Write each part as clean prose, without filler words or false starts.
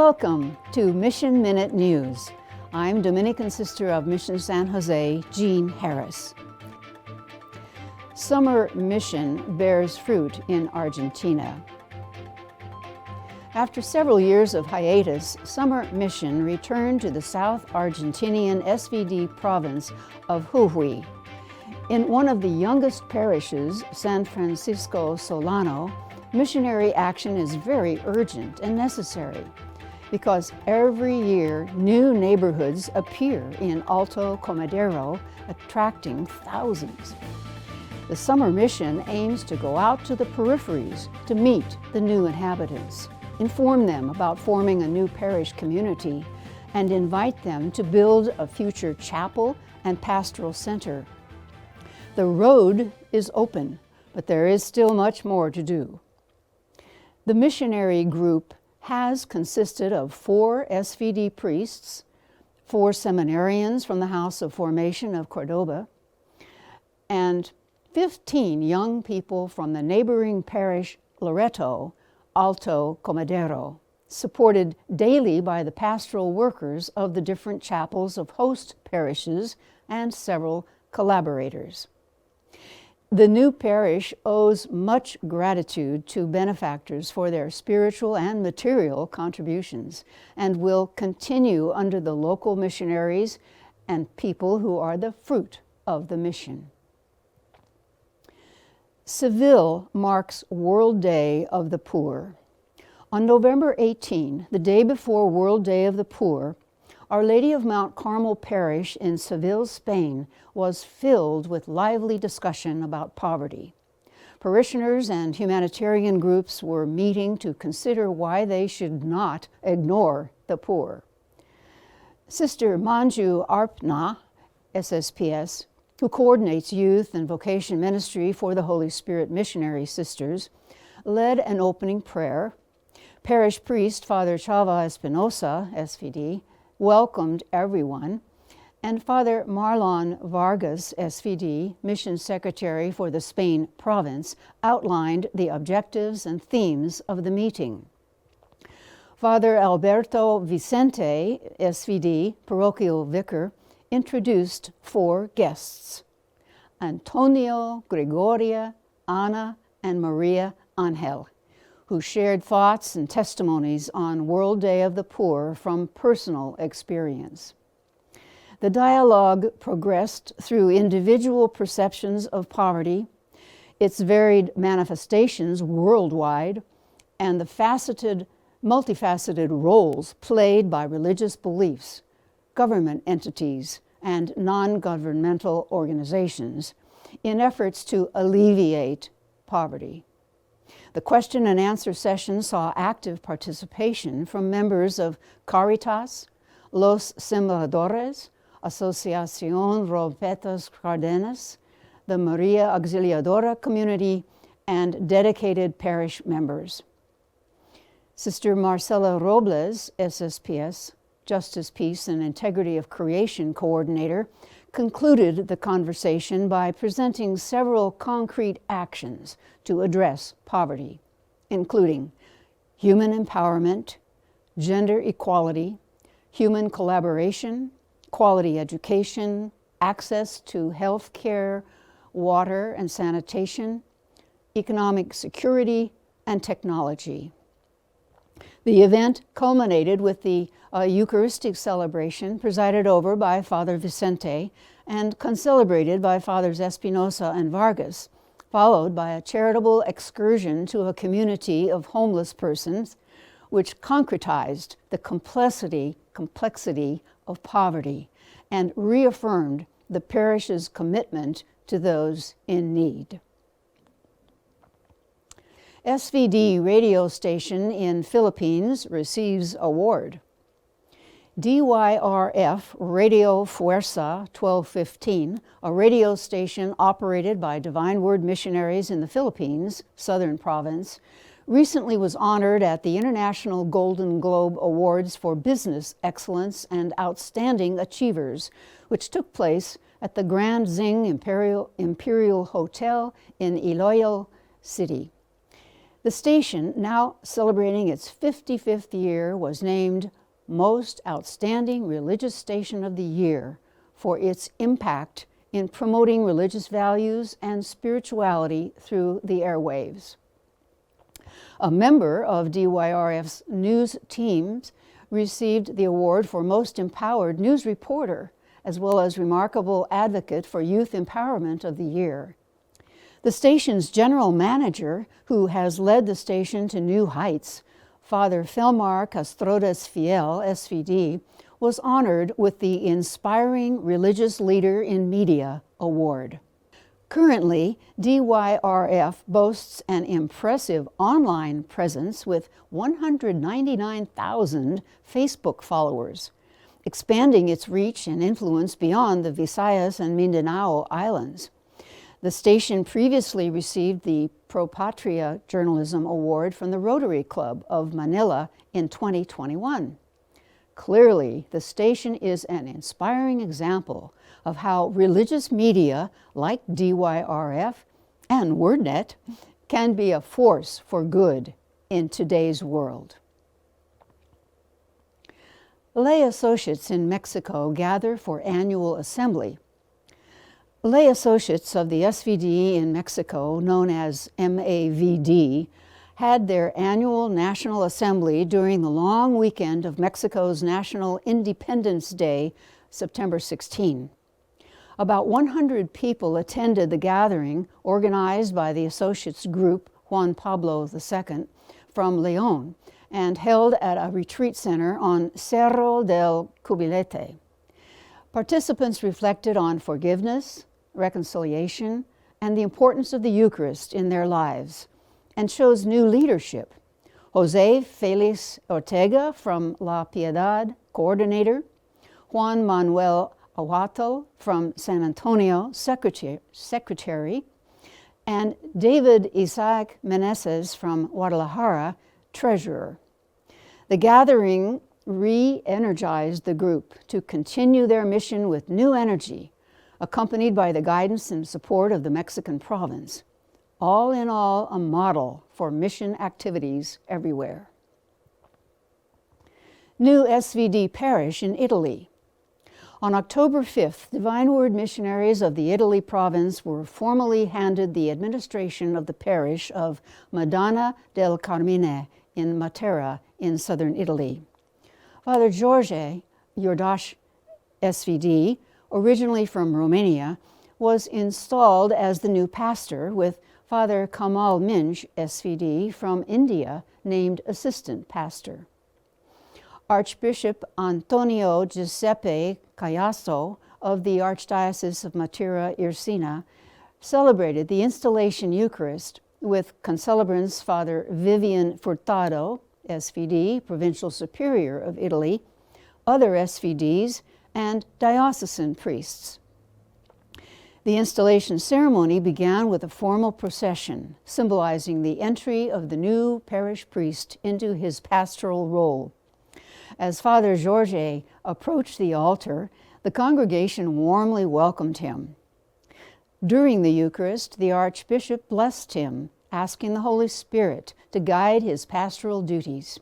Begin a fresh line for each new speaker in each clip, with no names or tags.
Welcome to Mission Minute News. I'm Dominican Sister of Mission San Jose, Jean Harris. Summer mission bears fruit in Argentina. After several years of hiatus, summer mission returned to the South Argentinian SVD province of Jujuy. In one of the youngest parishes, San Francisco Solano, missionary action is very urgent and necessary because every year new neighborhoods appear in Alto Comedero, attracting thousands. The summer mission aims to go out to the peripheries to meet the new inhabitants, inform them about forming a new parish community, and invite them to build a future chapel and pastoral center. The road is open, but there is still much more to do. The missionary group has consisted of 4 SVD priests, 4 seminarians from the House of Formation of Cordoba, and 15 young people from the neighboring parish Loreto, Alto Comedero, supported daily by the pastoral workers of the different chapels of host parishes and several collaborators. The new parish owes much gratitude to benefactors for their spiritual and material contributions and will continue under the local missionaries and people who are the fruit of the mission. Seville marks World Day of the Poor. On November 18, the day before World Day of the Poor, Our Lady of Mount Carmel Parish in Seville, Spain, was filled with lively discussion about poverty. Parishioners and humanitarian groups were meeting to consider why they should not ignore the poor. Sister Manju Arpna, SSPS, who coordinates youth and vocation ministry for the Holy Spirit Missionary Sisters, led an opening prayer. Parish priest Father Chava Espinosa, SVD, welcomed everyone, and Father Marlon Vargas, SVD, Mission Secretary for the Spain province, outlined the objectives and themes of the meeting. Father Alberto Vicente, SVD, Parochial Vicar, introduced 4 guests: Antonio, Gregoria, Ana, and Maria Angel, who shared thoughts and testimonies on World Day of the Poor from personal experience. The dialogue progressed through individual perceptions of poverty, its varied manifestations worldwide, and the multifaceted roles played by religious beliefs, government entities, and non-governmental organizations in efforts to alleviate poverty. The question and answer session saw active participation from members of Caritas, Los Sembradores, Asociación Rompetas Cardenas, the Maria Auxiliadora community, and dedicated parish members. Sister Marcela Robles, SSPS, Justice, Peace, and Integrity of Creation Coordinator, concluded the conversation by presenting several concrete actions to address poverty, including human empowerment, gender equality, human collaboration, quality education, access to health care, water and sanitation, economic security, and technology. The event culminated with the Eucharistic celebration presided over by Father Vicente and concelebrated by Fathers Espinosa and Vargas, followed by a charitable excursion to a community of homeless persons, which concretized the complexity of poverty and reaffirmed the parish's commitment to those in need. SVD radio station in Philippines receives award. DYRF Radio Fuerza 1215, a radio station operated by Divine Word missionaries in the Philippines, Southern Province, recently was honored at the International Golden Globe Awards for Business Excellence and Outstanding Achievers, which took place at the Grand Zing Imperial Hotel in Iloilo City. The station, now celebrating its 55th year, was named Most Outstanding Religious Station of the Year for its impact in promoting religious values and spirituality through the airwaves. A member of DYRF's news teams received the award for Most Empowered News Reporter, as well as Remarkable Advocate for Youth Empowerment of the Year. The station's general manager, who has led the station to new heights, Father Felmar Castrodes Fiel, SVD, was honored with the Inspiring Religious Leader in Media Award. Currently, DYRF boasts an impressive online presence with 199,000 Facebook followers, expanding its reach and influence beyond the Visayas and Mindanao Islands. The station previously received the Pro Patria Journalism Award from the Rotary Club of Manila in 2021. Clearly, the station is an inspiring example of how religious media like DYRF and Wordnet can be a force for good in today's world. Lay associates in Mexico gather for annual assembly. Lay associates of the SVD in Mexico, known as MAVD, had their annual National Assembly during the long weekend of Mexico's National Independence Day, September 16. About 100 people attended the gathering organized by the Associates Group Juan Pablo II from León and held at a retreat center on Cerro del Cubilete. Participants reflected on forgiveness, reconciliation, and the importance of the Eucharist in their lives, and chose new leadership. Jose Felix Ortega from La Piedad, coordinator, Juan Manuel Ahuatl from San Antonio, secretary, and David Isaac Meneses from Guadalajara, treasurer. The gathering re-energized the group to continue their mission with new energy, accompanied by the guidance and support of the Mexican province. All in all, a model for mission activities everywhere. New SVD parish in Italy. On October 5th, Divine Word missionaries of the Italy province were formally handed the administration of the parish of Madonna del Carmine in Matera in southern Italy. Father George Iordache, SVD, originally from Romania, was installed as the new pastor, with Father Kamal Minj, SVD, from India, named assistant pastor. Archbishop Antonio Giuseppe Cayasso of the Archdiocese of Matera-Irsina celebrated the installation Eucharist with concelebrants Father Vivian Furtado, SVD, Provincial Superior of Italy, other SVDs, and diocesan priests. The installation ceremony began with a formal procession symbolizing the entry of the new parish priest into his pastoral role. As Father George approached the altar, the congregation warmly welcomed him. During the Eucharist, the Archbishop blessed him, asking the Holy Spirit to guide his pastoral duties.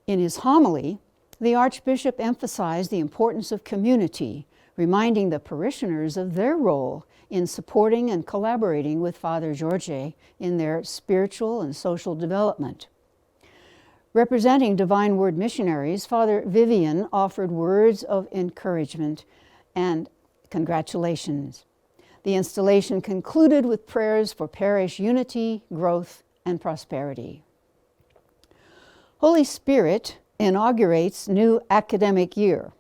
In his homily, the Archbishop emphasized the importance of community, reminding the parishioners of their role in supporting and collaborating with Father George in their spiritual and social development. Representing Divine Word missionaries, Father Vivian offered words of encouragement and congratulations. The installation concluded with prayers for parish unity, growth, and prosperity. Holy Spirit inaugurates new academic year.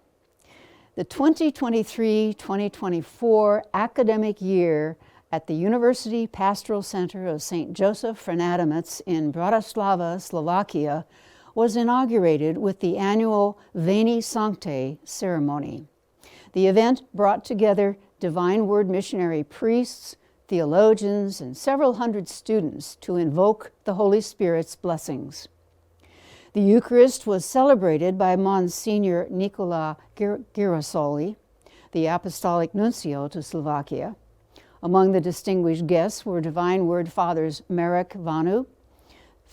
The 2023-2024 academic year at the University Pastoral Center of St. Joseph Frenadimec in Bratislava, Slovakia, was inaugurated with the annual Veni Sancte ceremony. The event brought together Divine Word missionary priests, theologians, and several hundred students to invoke the Holy Spirit's blessings. The Eucharist was celebrated by Monsignor Nicola Girasoli, the Apostolic Nuncio to Slovakia. Among the distinguished guests were Divine Word Fathers Marek Vanu,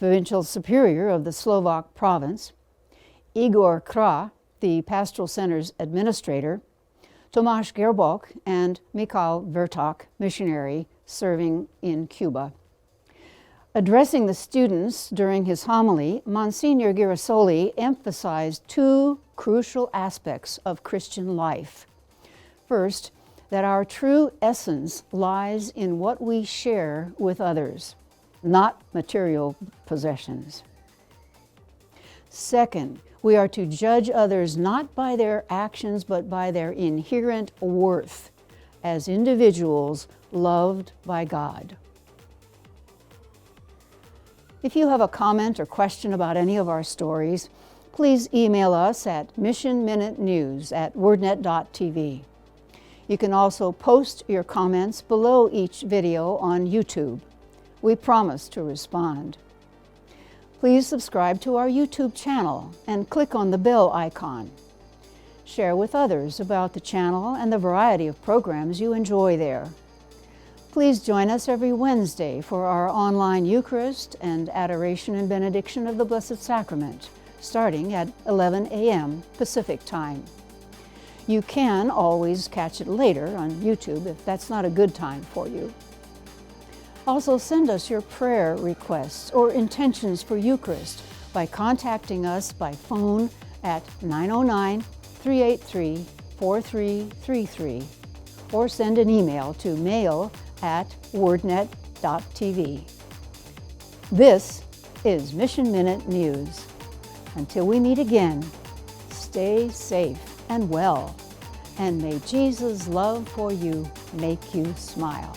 provincial superior of the Slovak province, Igor Kra, the pastoral center's administrator, Tomáš Gerbok, and Michal Vertok, missionary serving in Cuba. Addressing the students during his homily, Monsignor Girasoli emphasized two crucial aspects of Christian life. First, that our true essence lies in what we share with others, not material possessions. Second, we are to judge others not by their actions, but by their inherent worth as individuals loved by God. If you have a comment or question about any of our stories, please email us at missionminutenews@wordnet.tv. You can also post your comments below each video on YouTube. We promise to respond. Please subscribe to our YouTube channel and click on the bell icon. Share with others about the channel and the variety of programs you enjoy there. Please join us every Wednesday for our online Eucharist and Adoration and Benediction of the Blessed Sacrament, starting at 11 a.m. Pacific Time. You can always catch it later on YouTube if that's not a good time for you. Also, send us your prayer requests or intentions for Eucharist by contacting us by phone at 909-383-4333 or send an email to mail@wordnet.tv. This is Mission Minute News. Until we meet again, stay safe and well, and may Jesus' love for you make you smile.